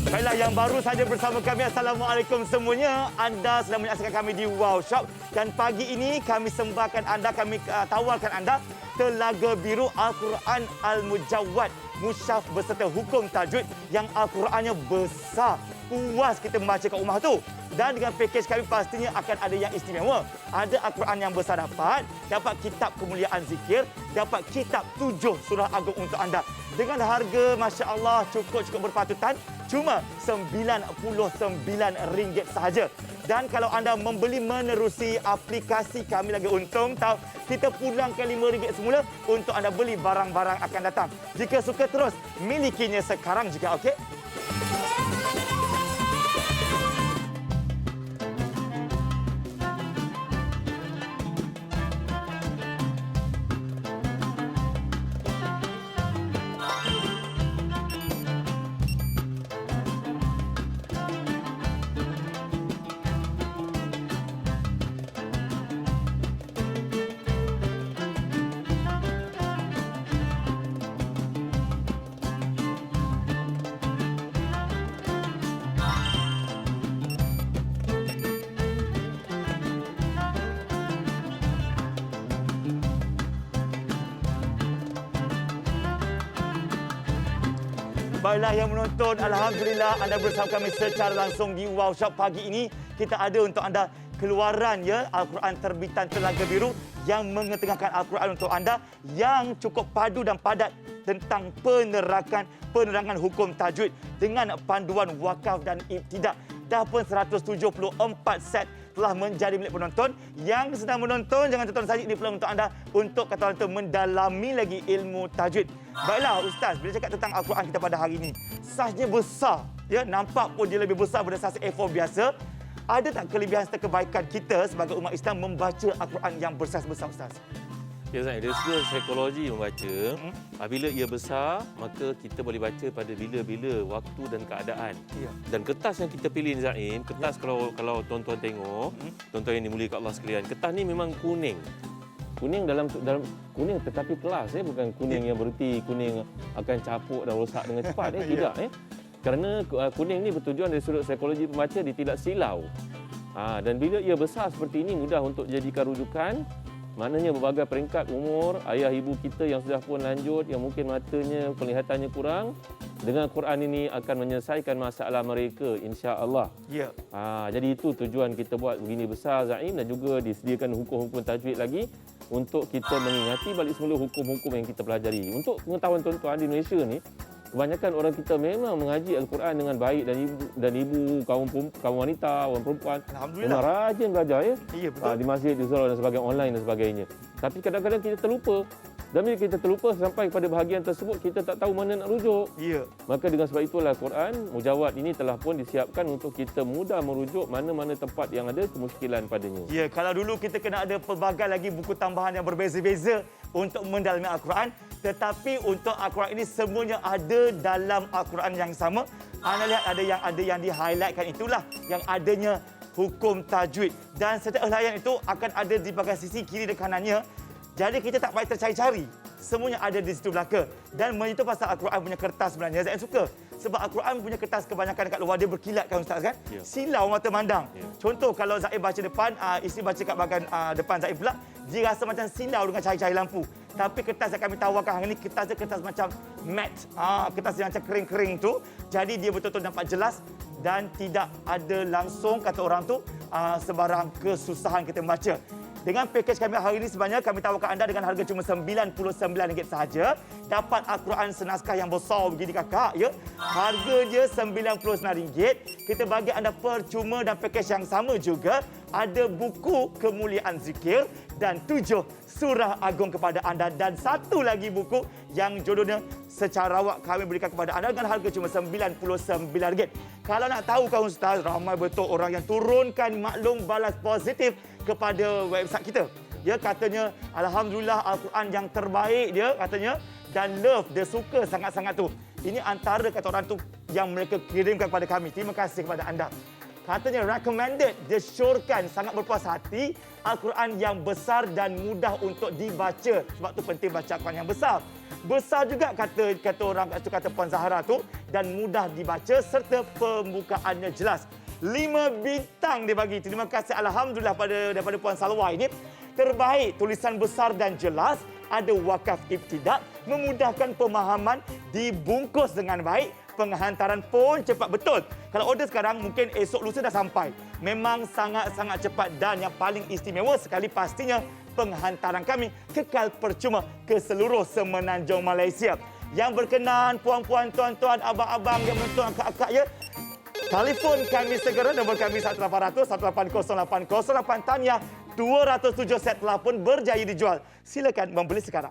Baiklah, yang baru saja bersama kami, Assalamualaikum semuanya. Anda sedang menyaksikan kami di Wow Shop. Dan pagi ini kami sembahkan anda, kami tawarkan anda Telaga Biru Al-Quran Al-Mujawwad, musyaf beserta hukum tajwid yang Al-Qurannya besar. Puas kita membaca kat rumah tu. Dan dengan pakej kami pastinya akan ada yang istimewa. Ada Al-Quran yang besar dapat kitab Kemuliaan Zikir, dapat kitab 7 surah agung untuk anda. Dengan harga Masya Allah cukup berpatutan, cuma RM99 sahaja. Dan kalau anda membeli menerusi aplikasi kami lagi untung, tahu kita pulangkan RM5 semula untuk anda beli barang-barang akan datang. Jika suka terus, milikinya sekarang juga, okey? Baiklah yang menonton, Alhamdulillah anda bersama kami secara langsung di Wow Shop pagi ini. Kita ada untuk anda keluaran ya Al-Quran terbitan Telaga Biru yang mengetengahkan Al-Quran untuk anda yang cukup padu dan padat tentang penerangan hukum tajwid dengan panduan wakaf dan ibtidak. Dah pun 174 set telah menjadi milik penonton. Yang sedang menonton, jangan tonton saja, ini peluang untuk anda untuk kata-kata mendalami lagi ilmu tajwid. Baiklah Ustaz, bila cakap tentang Al-Quran kita pada hari ini, saiz besar, ya, nampak pun dia lebih besar daripada saiz A4 biasa. Ada tak kelebihan serta kebaikan kita sebagai umat Islam membaca Al-Quran yang bersaiz besar, Ustaz? Ya, Zain, dari segi psikologi membaca, apabila ia besar, maka kita boleh baca pada bila-bila waktu dan keadaan. Ya. Dan kertas yang kita pilih ni, Zain, kertas kalau tuan-tuan tengok, tuan-tuan yang dimuliakan Allah sekalian, kertas ni memang kuning. Kuning dalam kuning tetapi kelas, bukan kuning yang berhenti, kuning akan capuk dan rosak dengan cepat, tidak. Kerana kuning ni bertujuan dari sudut psikologi pembaca dia tidak silau. Dan bila ia besar seperti ini, mudah untuk jadikan rujukan. Maknanya berbagai peringkat umur, ayah ibu kita yang sudah pun lanjut, yang mungkin matanya, penglihatannya kurang, dengan Quran ini akan menyelesaikan masalah mereka, insya-Allah. Ya. Jadi itu tujuan kita buat begini besar, Zaim, dan juga disediakan hukum-hukum tajwid lagi untuk kita mengingati balik semula hukum-hukum yang kita pelajari. Untuk pengetahuan tuan-tuan di Malaysia ni, kebanyakan orang kita memang mengaji Al-Quran dengan baik dan ibu kaum wanita, orang perempuan Alhamdulillah. memang rajin belajar ya. Ya, betul. Di masjid, di surau dan sebagainya, online dan sebagainya. Tapi kadang-kadang kita terlupa. Dan bila kita terlupa sampai pada bahagian tersebut, kita tak tahu mana nak rujuk. Ya. Maka dengan sebab itulah Quran Mujawad ini telah pun disiapkan untuk kita mudah merujuk mana-mana tempat yang ada kemuskilan padanya. Ya, kalau dulu kita kena ada pelbagai lagi buku tambahan yang berbeza-beza untuk mendalami Al-Quran, tetapi untuk Al-Quran ini semuanya ada dalam Al-Quran yang sama. Anda lihat ada yang di-highlightkan, itulah yang adanya hukum tajwid. Dan setiap helaian itu akan ada di bahagian sisi kiri dan kanannya. Jadi kita tak payah tercari-cari. Semuanya ada di situ belaka. Dan itu pasal Al-Quran punya kertas sebenarnya. Saya suka. Sebab Al-Quran punya kertas kebanyakan dekat luar dia berkilat kan Ustaz kan? Ya. Silau mata mandang. Ya. Contoh kalau Zaid baca depan, isteri baca kat bahagian depan Zaid pula, dia rasa macam silau dengan cahaya-cahaya lampu. Tapi kertas yang kami tawarkan hari ini, kertas macam matte. Kertas yang macam kering-kering tu. Jadi dia betul-betul nampak jelas dan tidak ada langsung kata orang tu sebarang kesusahan kita membaca. Dengan pakej kami hari ini sebenarnya kami tawarkan anda dengan harga cuma RM99 sahaja. Dapat Al-Quran senaskah yang besar begini kakak ya. Harga je RM99. Kita bagi anda percuma dan pakej yang sama juga. Ada buku kemuliaan zikir dan 7 surah agung kepada anda. Dan satu lagi buku yang jodohnya secara awak kami berikan kepada anda dengan harga cuma RM99. Kalau nak tahu kan Ustaz, ramai betul orang yang turunkan maklum balas positif kepada website kita. Ya, katanya Alhamdulillah Al-Quran yang terbaik dia katanya, dan love, dia suka sangat-sangat tu. Ini antara kata orang tu yang mereka kirimkan kepada kami. Terima kasih kepada anda. Katanya recommended, dia syorkan sangat berpuas hati Al-Quran yang besar dan mudah untuk dibaca. Sebab tu penting baca Al-Quran yang besar. Besar juga kata orang, kata Puan Zahra tu, dan mudah dibaca serta pembukaannya jelas. 5 bintang dia bagi. Terima kasih Alhamdulillah daripada Puan Salwa ini. Terbaik, tulisan besar dan jelas, ada wakaf ibtidak, memudahkan pemahaman, dibungkus dengan baik, penghantaran pun cepat betul. Kalau order sekarang mungkin esok lusa dah sampai. Memang sangat-sangat cepat dan yang paling istimewa sekali pastinya penghantaran kami kekal percuma ke seluruh semenanjung Malaysia. Yang berkenan puan-puan, tuan-tuan, abang-abang yang menonton akak-akak ya. Telefon kami segera, nombor kami 1800 180 8008. Tahniah, 207 set telah pun berjaya dijual. Silakan membeli sekarang.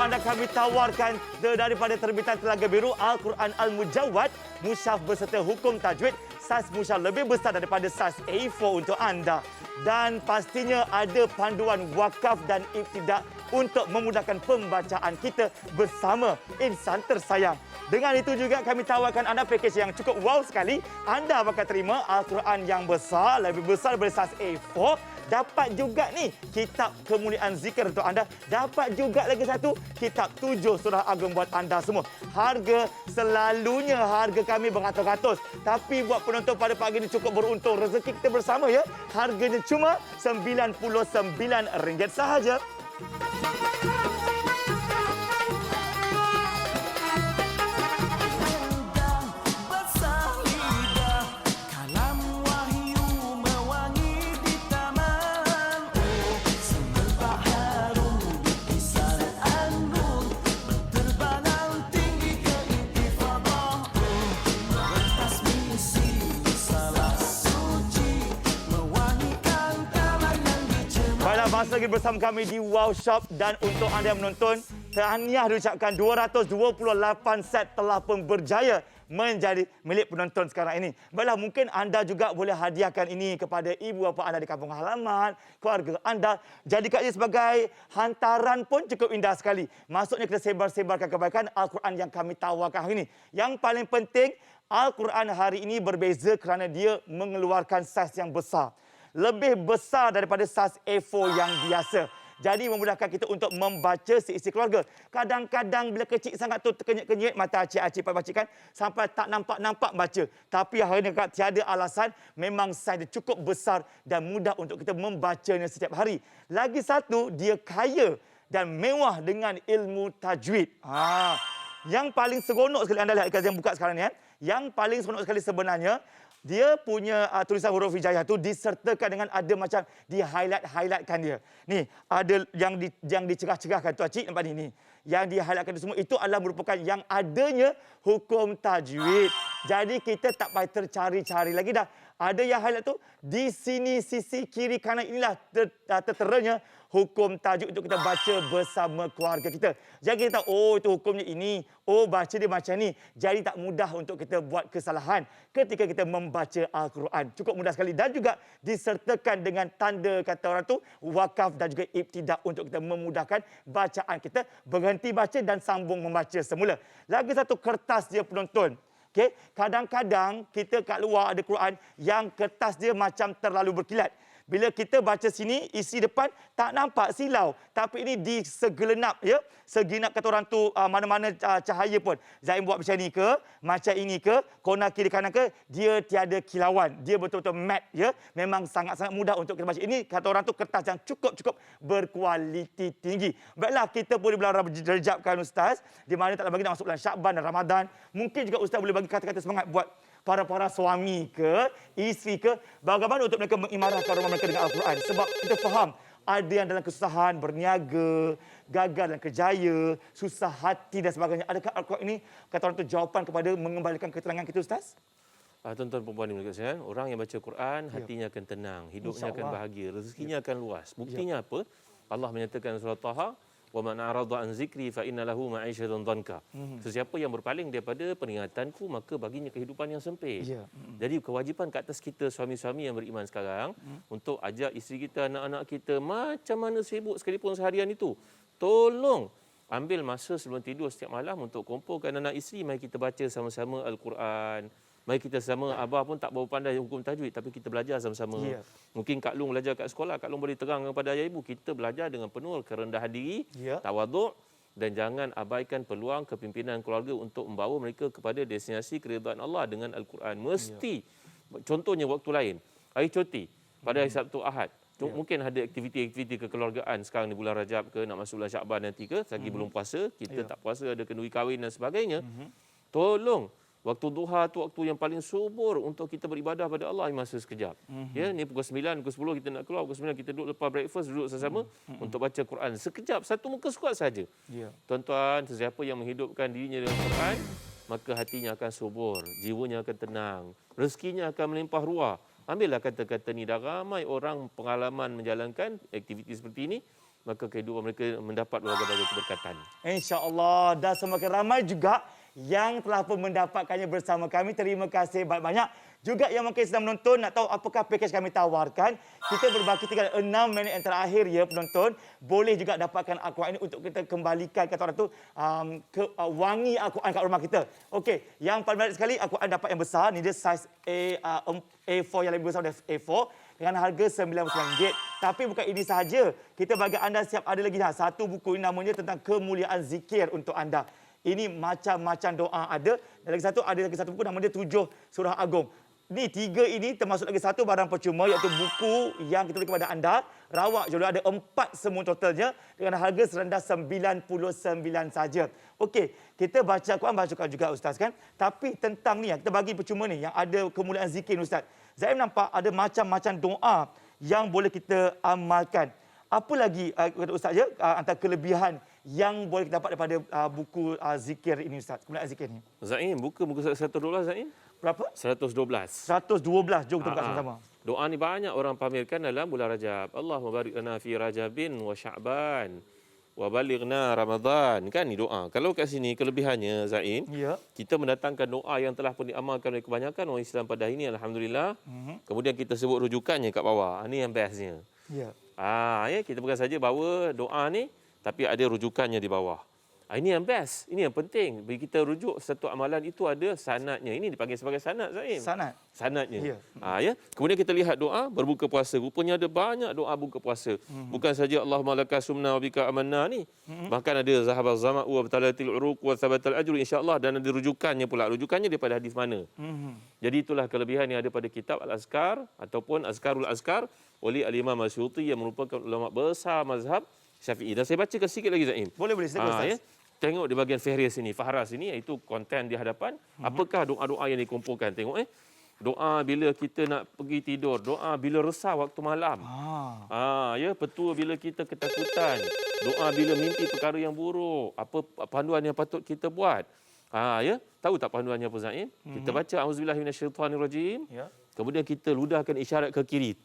anda kami tawarkan daripada terbitan Telaga Biru Al-Quran Al-Mujawwad, mushaf berserta hukum tajwid, saiz mushaf lebih besar daripada saiz A4 untuk anda. Dan pastinya ada panduan wakaf dan ibtidak untuk memudahkan pembacaan kita bersama insan tersayang. Dengan itu juga kami tawarkan anda pakej yang cukup wow sekali. Anda bakal terima Al-Quran yang besar, lebih besar daripada saiz A4. Dapat juga ni kitab kemuliaan zikir untuk anda. Dapat juga lagi satu kitab 7 surah Agong buat anda semua. Harga selalunya harga kami beratus-ratus. Tapi buat penonton pada pagi ini cukup beruntung. Rezeki kita bersama ya. Harganya cuma RM99 sahaja. Masih lagi bersama kami di Wow Shop, dan untuk anda yang menonton, tahniah diucapkan 228 set telah pun berjaya menjadi milik penonton sekarang ini. Baiklah, mungkin anda juga boleh hadiahkan ini kepada ibu bapa anda di kampung halaman, keluarga anda. Jadikan ia sebagai hantaran pun cukup indah sekali. Maksudnya kita sebar-sebarkan kebaikan Al-Quran yang kami tawarkan hari ini. Yang paling penting, Al-Quran hari ini berbeza kerana dia mengeluarkan saiz yang besar. Lebih besar daripada saiz A4 yang biasa. Jadi memudahkan kita untuk membaca seisi keluarga. Kadang-kadang bila kecil sangat tu terkenyit-kenyit mata acik-acik bacakan sampai tak nampak-nampak baca. Tapi hari ini tiada alasan, memang saiz dia cukup besar dan mudah untuk kita membacanya setiap hari. Lagi satu, dia kaya dan mewah dengan ilmu tajwid. Yang paling seronok sekali, anda lihat yang buka sekarang ni. Yang paling seronok sekali sebenarnya, dia punya tulisan huruf hijaiyah tu disertakan dengan ada macam di-highlightkan dia. Ni, ada yang dicerah-cerahkan tu Acik, nampak ni. Yang di-highlightkan tu semua itu adalah merupakan yang adanya hukum tajwid. Jadi kita tak payah tercari-cari lagi dah. Ada yang highlight tu di sini sisi kiri kanan, inilah terteranya hukum tajwid untuk kita baca bersama keluarga kita. Jadi kita tahu, oh itu hukumnya ini, oh baca dia macam ni. Jadi tak mudah untuk kita buat kesalahan ketika kita membaca Al-Quran. Cukup mudah sekali dan juga disertakan dengan tanda kata orang tu wakaf dan juga ibtidak untuk kita memudahkan bacaan kita, berhenti baca dan sambung membaca semula. Lagi satu, kertas dia penonton. Okay? Kadang-kadang kita kat luar ada Quran yang kertas dia macam terlalu berkilat. Bila kita baca sini, isi depan tak nampak silau. Tapi ini disegelenap, ya. Segenap kata orang tu mana-mana cahaya pun. Zaim buat macam ni ke, macam ini ke, kona kiri kanan ke, dia tiada kilauan. Dia betul-betul matte, ya. Memang sangat-sangat mudah untuk kita baca. Ini kata orang tu kertas yang cukup-cukup berkualiti tinggi. Baiklah, kita boleh belajar rejapkan Ustaz, di mana tak lagi nak masuk bulan Syakban dan Ramadan. Mungkin juga Ustaz boleh bagi kata-kata semangat buat para suami ke, isteri ke, bagaimana untuk mereka mengimarahkan rumah mereka dengan Al-Quran. Sebab kita faham, ada yang dalam kesusahan, berniaga, gagal dan kerjaya, susah hati dan sebagainya. Adakah Al-Quran ini, kata orang itu, jawapan kepada mengembalikan ketenangan kita, Ustaz? Tuan-tuan perempuan di Malaysia, orang yang baca Quran, hatinya akan tenang, hidupnya akan bahagia, rezekinya akan luas. Buktinya apa? Allah menyatakan surah Taha, wa man a'rada an zikri fa inna lahu ma'isyatan dhanka. Sesiapa yang berpaling daripada peringatanku, maka baginya kehidupan yang sempit. Jadi kewajipan ke atas kita suami-suami yang beriman sekarang untuk ajak isteri kita, anak-anak kita, macam mana sibuk sekalipun seharian itu, tolong ambil masa sebelum tidur setiap malam untuk kumpulkan anak isteri, mari kita baca sama-sama Al-Quran. Mari kita sama, Abah pun tak berapa pandai hukum tajwid, tapi kita belajar sama-sama. Mungkin Kak Long belajar kat sekolah, Kak Long boleh terang kepada ayah ibu. Kita belajar dengan penuh kerendahan diri, tawaduk, dan jangan abaikan peluang kepimpinan keluarga untuk membawa mereka kepada destinasi keridhaan Allah dengan Al-Quran. Mesti, contohnya waktu lain, hari cuti, pada hari Sabtu Ahad, mungkin ada aktiviti-aktiviti kekeluargaan sekarang di bulan Rajab ke, nak masuk bulan Syakban nanti ke, lagi belum puasa, kita tak puasa, ada kenduri kahwin dan sebagainya. Tolong, waktu duha tu waktu yang paling subur untuk kita beribadah pada Allah, masa sekejap. Ya, ni pukul 9, pukul 10 kita nak keluar, pukul 9 kita duduk lepas breakfast, duduk sama-sama untuk baca Quran. Sekejap, satu muka surat saja. Tuan-tuan, sesiapa yang menghidupkan dirinya dengan Quran, maka hatinya akan subur, jiwanya akan tenang, rezekinya akan melimpah ruah. Ambillah kata-kata ni, dah ramai orang pengalaman menjalankan aktiviti seperti ini, maka kehidupan mereka mendapat berbagai-bagai keberkatan. InsyaAllah. Dan semakin ramai juga yang telah pun mendapatkannya bersama kami. Terima kasih banyak-banyak. Juga yang mungkin sedang menonton, nak tahu apakah pakej kami tawarkan. Kita berbaki tinggal 6 minit yang terakhir ya penonton. Boleh juga dapatkan Al-Quran ini untuk kita kembalikan, kata orang tu, wangi Al-Quran kat rumah kita. Okey, yang paling menarik sekali, Al-Quran dapat yang besar. Ni dia saiz A4 yang lebih besar dari A4. Dengan harga RM99. Tapi bukan ini sahaja. Kita bagi anda siap ada lagi satu buku ini, namanya tentang kemuliaan zikir untuk anda. Ini macam-macam doa ada. Dan lagi satu buku namanya 7 Surah Agung. Ni 3 ini termasuk lagi satu barang percuma, iaitu buku yang kita beri kepada anda. Rawak je, ada 4 semua totalnya dengan harga serendah RM99 saja. Okey, kita baca Quran juga Ustaz kan. Tapi tentang ni yang kita bagi percuma ni, yang ada kemuliaan zikir ni Ustaz. Zaim nampak ada macam-macam doa yang boleh kita amalkan. Apa lagi kata Ustaz ya, antara kelebihan yang boleh kita dapat daripada buku zikir ini Ustaz, kemuliaan zikir ni? Zaim, buka muka 112 Zaim. Berapa? 112. 112. Jom kita buka sama-sama. Doa ni banyak orang pamerkan dalam bulan Rajab. Allahumma barik lana fi Rajabin wa Sya'ban wa balighna Ramadan. Kan ni doa. Kalau kat sini kelebihannya Zain, Ya. kita mendatangkan doa yang telah pun diamalkan oleh kebanyakan orang Islam pada hari ini, alhamdulillah. Kemudian kita sebut rujukannya kat bawah. Ini yang bestnya. Ya. Ya, kita bukan saja bawa doa ni, tapi ada rujukannya di bawah. Ini yang best, ini yang penting. Bagi kita rujuk satu amalan itu ada sanadnya. Ini dipanggil sebagai sanad, Zaim. Sanadnya. Ya. Ya. Kemudian kita lihat doa berbuka puasa. Rupanya ada banyak doa buka puasa. Bukan saja Allahumma laka sumna wa bika amanna ni. Bahkan ada zahabal zama'u wa batalatil uruq wa thabatal ajru insya-Allah, dan ada rujukannya pula. Rujukannya daripada hadis mana? Jadi itulah kelebihan yang ada pada kitab Al-Azkar ataupun Azkarul Azkar oleh Al-Imam Asyuti yang merupakan ulama besar mazhab Syafi'i. Dan saya bacakan sikit lagi Zaim. Boleh silakan Ustaz. Ya. Tengok di bahagian fahris ini, fahras ini, iaitu konten di hadapan. Apakah doa-doa yang dikumpulkan? Tengok doa bila kita nak pergi tidur, doa bila resah waktu malam. Ya, petua bila kita ketakutan, doa bila mimpi perkara yang buruk, apa panduan yang patut kita buat. Ya, tahu tak panduannya apa Zain? Kita baca auzubillahi minasyaitanirrajim. Ya. Kemudian kita ludahkan isyarat ke kiri.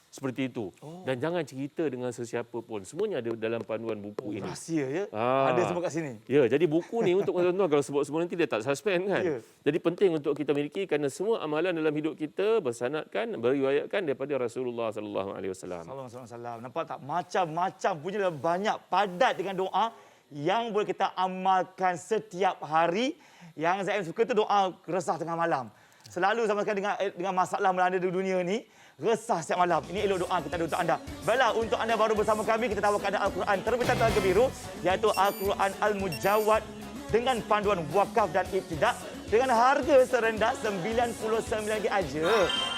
Seperti itu. Dan jangan cerita dengan sesiapa pun. Semuanya ada dalam panduan buku ini. Rahsia ya. Ada semua kat sini. Ya, jadi buku ni untuk tuan-tuan kalau sebut semua nanti dia tak suspend kan. Ya. Jadi penting untuk kita miliki kerana semua amalan dalam hidup kita bersanadkan, beriwayatkan daripada Rasulullah sallallahu alaihi wasallam. Sallallahu alaihi wasallam. Nampak tak? Macam-macam punya banyak, padat dengan doa yang boleh kita amalkan setiap hari. Yang saya suka tu doa resah tengah malam. Selalu sama sekali dengan masalah melanda di dunia ni, resah setiap malam. Ini elok doa kita ada untuk anda. Baiklah, untuk anda baru bersama kami, kita tawarkan ada Al-Quran terbitan Telaga Biru, iaitu Al-Quran Al-Mujawwad dengan panduan wakaf dan ibtidak dengan harga serendah RM99 aja.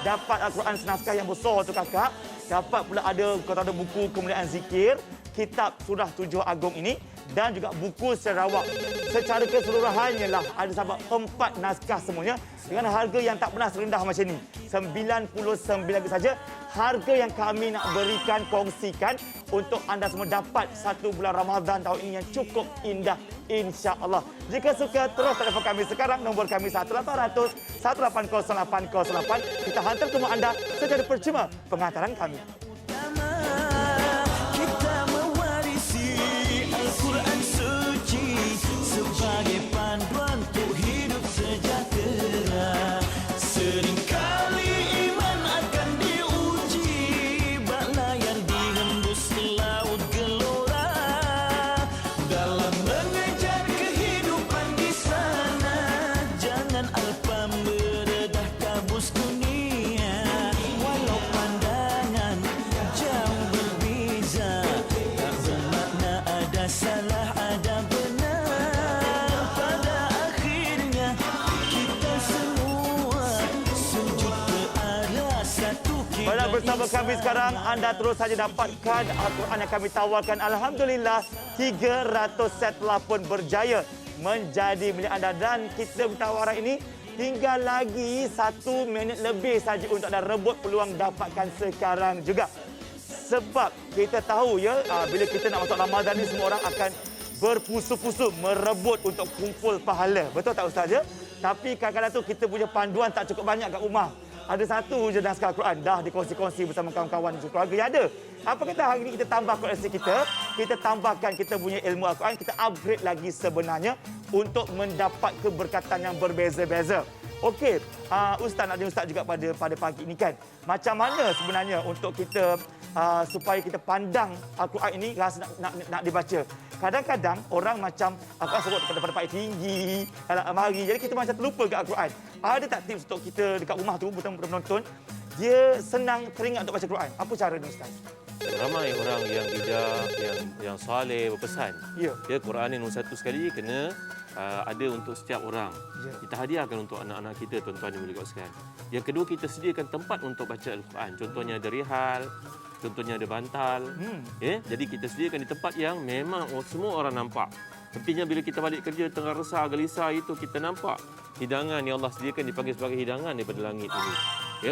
Dapat Al-Quran senaskah yang besar tu kakak. Dapat pula ada buku kemuliaan zikir, kitab Surah 7 Agung ini, dan juga buku Sarawak. Secara keseluruhannya lah ada sampai 4 naskah semuanya dengan harga yang tak pernah serendah macam ni. RM99 saja. Harga yang kami nak berikan, kongsikan untuk anda semua dapat satu bulan Ramadan tahun ini yang cukup indah, insya-Allah. Jika suka, terus telefon kami sekarang, nombor kami 1800 180 808. Kita hantar ke rumah anda secara percuma pengantaran kami. Kita mewarisi Al-Quran suci sebagai panduan untuk hidup sejahtera. Seringkali iman akan diuji, bak layar dihembus laut gelora. Dalam mengejar kehidupan di sana, jangan alpa meredah kabus dunia. Walau pandangan jauh berbeza, tak bermakna ada salah ada benar. Pada akhirnya kita semua sujud ke arah satu Baiklah, kiblat. bersama kami sekarang, anda terus saja dapatkan Al-Quran yang kami tawarkan. Alhamdulillah, 300 set telah pun berjaya menjadi milik anda. Dan kita tawaran ini tinggal lagi 1 minit lebih saja untuk anda rebut peluang dapatkan sekarang juga. Sebab kita tahu ya, bila kita nak masuk Ramadan ni, semua orang akan berpusu-pusu merebut untuk kumpul pahala. Betul tak Ustaz ya? Tapi kadang-kadang tu kita punya panduan tak cukup banyak kat rumah. ada satu je naskah Al-Quran dah dikongsi-kongsi bersama kawan-kawan keluarga yang ada. Apa kata hari ini kita tambah koleksi kita tambahkan kita punya ilmu Al-Quran, kita upgrade lagi sebenarnya untuk mendapat keberkatan yang berbeza-beza. Okey, Ustaz nak tanya Ustaz juga pada pagi ini kan, macam mana sebenarnya untuk kita supaya kita pandang Al-Quran ini rasa nak dibaca. Kadang-kadang orang macam Al-Quran sebut pada paling tinggi dalam almari, jadi kita macam terlupa ke Al-Quran. Ada tak tips untuk kita dekat rumah tu penonton dia senang teringat untuk baca Quran? Apa caranya Ustaz? Ramai orang yang bijak, yang soleh berpesan. Ya. Quran ni nombor satu sekali kena ada untuk setiap orang. Ya. Kita hadiahkan untuk anak-anak kita, tuan-tuan yang boleh sekalian. Yang kedua, kita sediakan tempat untuk baca Al-Quran. Contohnya ada rihal, contohnya ada bantal. Jadi kita sediakan di tempat yang memang semua orang nampak. Tentunya bila kita balik kerja tengah resah, gelisah, itu kita nampak hidangan yang Allah sediakan, dipanggil sebagai hidangan daripada langit ini.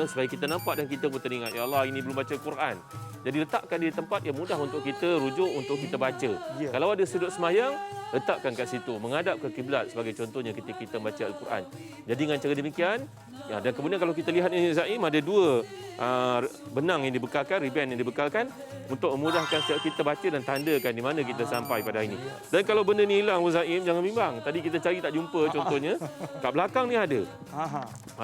Supaya kita nampak dan kita pun teringat, ya Allah, ini belum baca Quran. Jadi letakkan di tempat yang mudah untuk kita rujuk, untuk kita baca. Ya. Kalau ada sudut semayang, letakkan kat situ, menghadap ke kiblat sebagai contohnya ketika kita baca Al-Quran. Jadi dengan cara demikian, dan kemudian kalau kita lihat ini Zaim, ada dua benang yang dibekalkan, ribbon yang dibekalkan untuk memudahkan setiap kita baca dan tandakan di mana kita sampai pada ini. Dan kalau benda ni hilang Zaim, jangan bimbang. Tadi kita cari tak jumpa contohnya, kat belakang ni ada.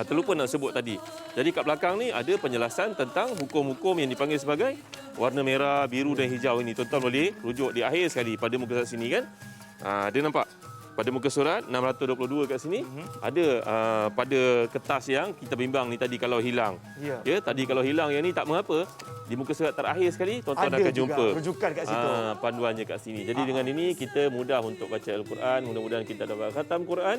Terlupa nak sebut tadi. Jadi kat belakang ni ada penjelasan tentang hukum-hukum yang dipanggil sebagai warna merah, biru dan hijau ini. Tuan-tuan boleh rujuk di akhir sekali pada muka surat sini kan. Dia nampak pada muka surat 622 kat sini ada pada kertas yang kita bimbang ni tadi kalau hilang. Ya, tadi kalau hilang yang ni tak mengapa. Di muka surat terakhir sekali tuan-tuan akan jumpa rujukan kat situ. Panduannya kat sini. Jadi dengan ini kita mudah untuk baca Al-Quran, mudah-mudahan kita dapat khatam Quran.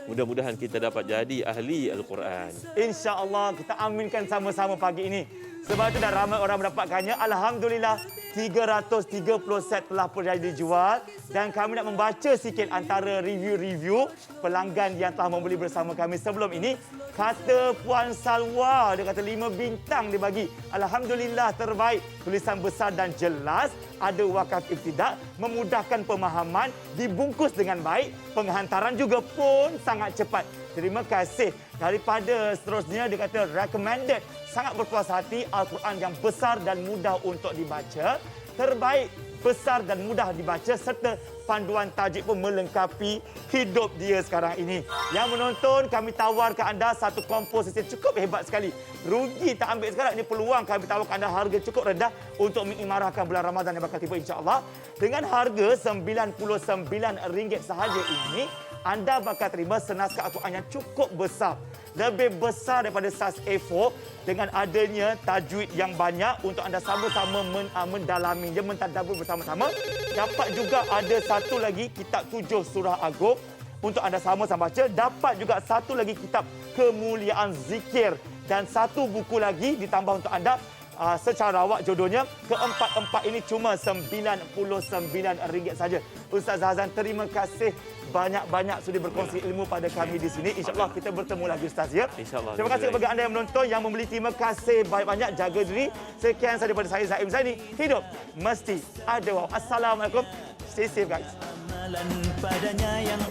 Mudah-mudahan kita dapat jadi ahli Al-Quran. InsyaAllah kita aminkan sama-sama pagi ini. Sebab itu dah ramai orang mendapatkannya. Alhamdulillah 330 set telah pun dijual. Dan kami nak membaca sikit antara review-review pelanggan yang telah membeli bersama kami sebelum ini. Kata Puan Salwa, dia kata 5 bintang dia bagi. Alhamdulillah terbaik. Tulisan besar dan jelas. Ada wakaf ibtidak, memudahkan pemahaman, dibungkus dengan baik. Penghantaran juga pun sangat cepat. Terima kasih. Daripada seterusnya, dia kata recommended. Sangat berpuas hati, Al-Quran yang besar dan mudah untuk dibaca. Terbaik, besar dan mudah dibaca serta panduan tajuk pun melengkapi hidup dia sekarang ini. Yang menonton, kami tawarkan anda satu komposisi cukup hebat sekali. Rugi tak ambil sekarang, ini peluang kami tawarkan anda harga cukup rendah untuk mengimarahkan bulan Ramadan yang bakal tiba insya-Allah. Dengan harga RM99 sahaja ini, anda bakal terima senaskah Al-Quran yang cukup besar. Lebih besar daripada saiz A4 dengan adanya tajwid yang banyak untuk anda sama-sama mendalaminya, mentadabbur bersama-sama. Dapat juga ada satu lagi kitab 7 surah Agung untuk anda sama-sama baca. Dapat juga satu lagi kitab kemuliaan zikir dan satu buku lagi ditambah untuk anda secara awak jodohnya. Keempat-empat ini cuma RM99 saja. Ustaz Hazan, terima kasih banyak-banyak sudah berkongsi ilmu pada kami di sini. InsyaAllah kita bertemu lagi Ustaz ya. InsyaAllah. Terima kasih kepada anda yang menonton, yang membeli. Terima kasih banyak-banyak. Jaga diri. Sekian sahaja daripada saya Zaim Zaini. Hidup mesti ada wow. Assalamualaikum. Stay safe guys. Amalan padanya yang